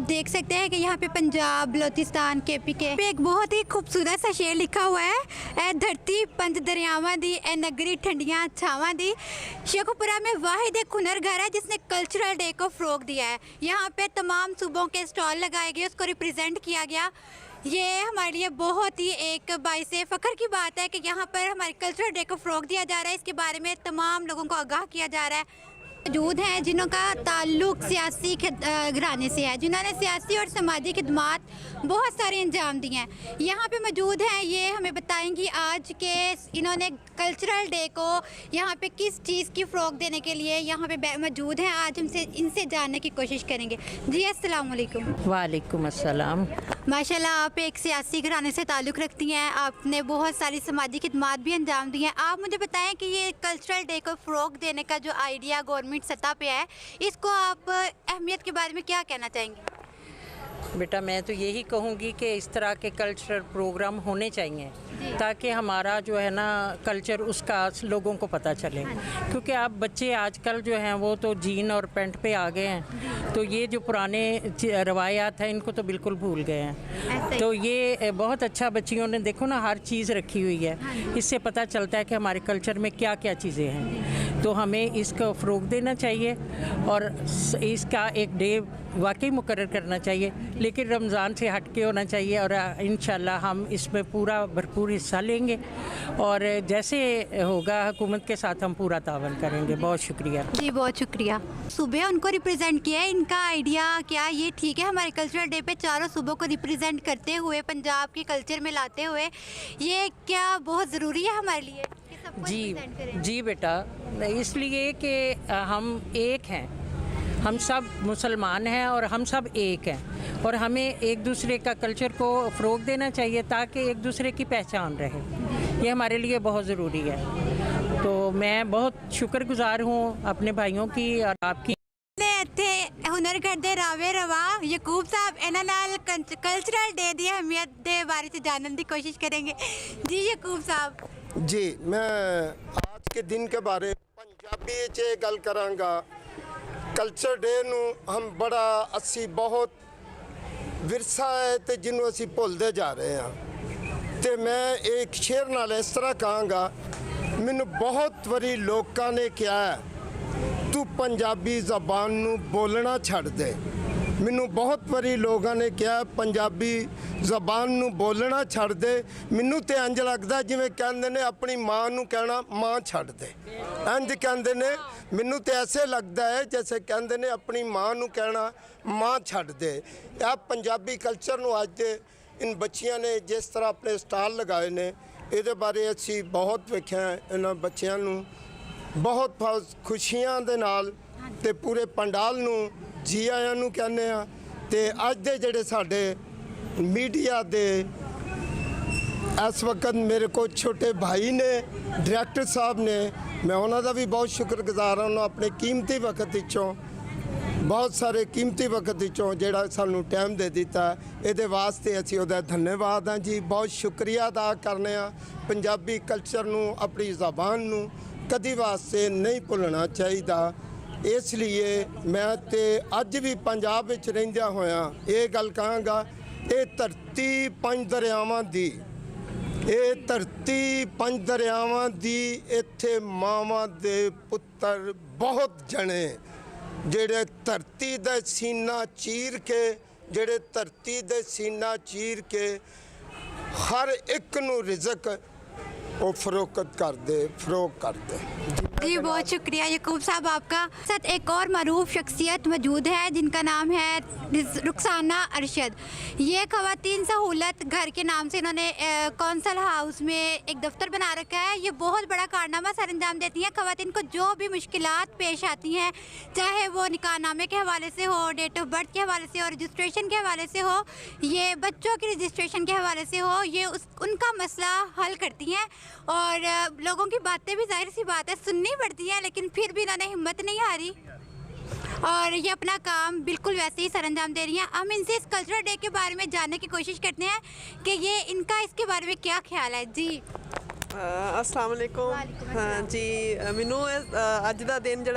देख सकते हैं कि यहाँ पे पंजाब, बलोचिस्तान, केपी के पे एक बहुत ही खूबसूरत सा शेर लिखा हुआ है, ए धरती पंज दरियावां दी, ए नगरी ठंडियां छावां दी। शेखुपुरा में वाहिद एक हुनर घर है जिसने कल्चरल डे को फ़रोग दिया है। यहाँ पे तमाम सूबों के स्टॉल लगाए गए, उसको रिप्रेजेंट किया गया। ये हमारे लिए बहुत ही एक बाइसे फ़ख्र की बात है कि यहाँ पर हमारे कल्चरल डे को फ़रोग दिया जा रहा है। इसके बारे में तमाम लोगों को आगाह किया जा रहा है। मौजूद हैं जिन्हों का ताल्लुक़ सियासी घराने से है, जिन्होंने सियासी और समाजी खिदमात बहुत सारे अंजाम दिए हैं। यहाँ पे मौजूद हैं, ये हमें बताएंगी आज के इन्होंने कल्चरल डे को यहाँ पे किस चीज़ की फ़रोग देने के लिए यहाँ पे मौजूद हैं। आज हमसे इनसे जानने की कोशिश करेंगे। जी अस्सलाम वालेकुम। वालेकुम अस्सलाम। माशाल्लाह, आप एक सियासी घराने से ताल्लुक़ रखती हैं, आपने बहुत सारी समाजी खिदमात भी अंजाम दी हैं। आप मुझे बताएं कि ये कल्चरल डे को फ़रोग देने का जो आइडिया गवर्नमेंट सतह पे है, इसको आप अहमियत के बारे में क्या कहना चाहेंगे? बेटा, मैं तो यही कहूँगी कि इस तरह के कल्चरल प्रोग्राम होने चाहिए ताकि हमारा जो है ना कल्चर उसका लोगों को पता चले, क्योंकि आप बच्चे आजकल जो हैं वो तो जीन और पैंट पे आ गए हैं, तो ये जो पुराने रवायात हैं इनको तो बिल्कुल भूल गए हैं। तो ये बहुत अच्छा, बच्चियों ने देखो ना हर चीज़ रखी हुई है, इससे पता चलता है कि हमारे कल्चर में क्या क्या चीज़ें हैं। तो हमें इसको फ़रोग देना चाहिए और इसका एक डे वाकई मुकर्रर करना चाहिए, लेकिन रमज़ान से हट के होना चाहिए और इंशाल्लाह हम इसमें पूरा भरपूर हिस्सा लेंगे और जैसे होगा हुकूमत के साथ हम पूरा तावन करेंगे। बहुत शुक्रिया जी, बहुत शुक्रिया। सुबह उनको रिप्रेजेंट किया है, इनका आइडिया क्या ये ठीक है हमारे कल्चरल डे पे चारों सूबों को रिप्रेजेंट करते हुए, पंजाब के कल्चर में लाते हुए, ये क्या बहुत ज़रूरी है हमारे लिए? जी बेटा, इसलिए कि हम एक हैं, हम सब मुसलमान हैं और हम सब एक हैं और हमें एक दूसरे का कल्चर को फ़रोग देना चाहिए ताकि एक दूसरे की पहचान रहे। ये हमारे लिए बहुत ज़रूरी है। तो मैं बहुत शुक्रगुज़ार हूँ अपने भाइयों की और आपकी। हुनर करते रावे रवा यकूब साहब इन्हां नाल कल्चरल डे की अहमियत के बारे में जानने की कोशिश करेंगे। जी यकूब साहब। जी, मैं आज के दिन के बारे पंजाबी च गल करांगा। कल्चर डे नू हम बड़ा असी बहुत विरसा है तो जिन्हों असी भुलते जा रहे हैं। तो मैं एक शेर नाल इस तरह कहांगा, मैनू बहुत बारी लोगों ने कहा तू पंजाबी ज़बान नू बोलना छड़ दे। मैनू बहुत बारी लोगों ने कहा पंजाबी ज़बान नू बोलना छड़ दे। मैनू तो इंज लगता जिवें कहंदे ने अपनी माँ नू कहना माँ छड़ दे, इंज कहंदे ने। मैनू तो ऐसे लगता है जैसे कहंदे ने अपनी माँ नू कहना माँ छड़ दे। यह पंजाबी कल्चर नू अज दे इन बच्चियां ने जिस तरह अपने स्टाल लगाए ने, ये बारे असी बहुत वेख्या। इन्हां बच्चियां नू बहुत खुशियां दे नाल ते पूरे पंडाल नू जी आयां नू कहने आ। ते अज दे जेड़े साडे मीडिया दे इस वक्त मेरे को छोटे भाई ने, डायरैक्टर साहब ने, मैं उन्हां दा भी बहुत शुक्रगुजार हाँ। अपने कीमती वक्त विचों बहुत सारे कीमती वक्त विचों जेड़ा सानू टाइम दे दिता, ये वास्ते असी उहदा धन्यवाद हाँ जी, बहुत शुक्रिया अदा करने। पंजाबी कल्चर नू, अपनी ज़बान नू कदी वास्ते नहीं भुलना चाहिए। इसलिए मैं ते अज भी पंजाब विच रहिंदा होया ये गल कहांगा, ये धरती पंज दरियावां दी, ये धरती पंज दरियावां दी, इत्थे मावां दे पुत्तर बहुत जने जेड़े धरती दे सीना चीर के, जेड़े धरती दे सीना चीर के हर एक नू रिज़क वो फ़रोख्त कर दे। जी, बहुत शुक्रिया यकूब साहब आपका। साथ एक और मरूफ शख्सियत मौजूद है जिनका नाम है रुखसाना अरशद। ये ख़वातीन सहूलत घर के नाम से इन्होंने कौंसल हाउस में एक दफ्तर बना रखा है। ये बहुत बड़ा कारनामा सर अंजाम देती हैं। ख़वातीन को जो भी मुश्किलात पेश आती हैं, चाहे वो निकाहनामे के हवाले से हो, डेट ऑफ बर्थ के हवाले से हो, रजिस्ट्रेशन के हवाले से हो, ये बच्चों की रजिस्ट्रेशन के हवाले से हो, ये उनका मसला हल करती हैं। और लोगों की बातें भी जाहिर सी बात है सुननी पड़ती हैं, लेकिन फिर भी इन्होंने हिम्मत नहीं हारी और ये अपना काम बिल्कुल वैसे ही सरअंजाम दे रही हैं। हम इनसे इस कल्चरल डे के बारे में जानने की कोशिश करते हैं कि ये इनका इसके बारे में क्या ख्याल है। जी अस्सलाम वालेकुम। हाँ जी, मैनू अज का दिन जो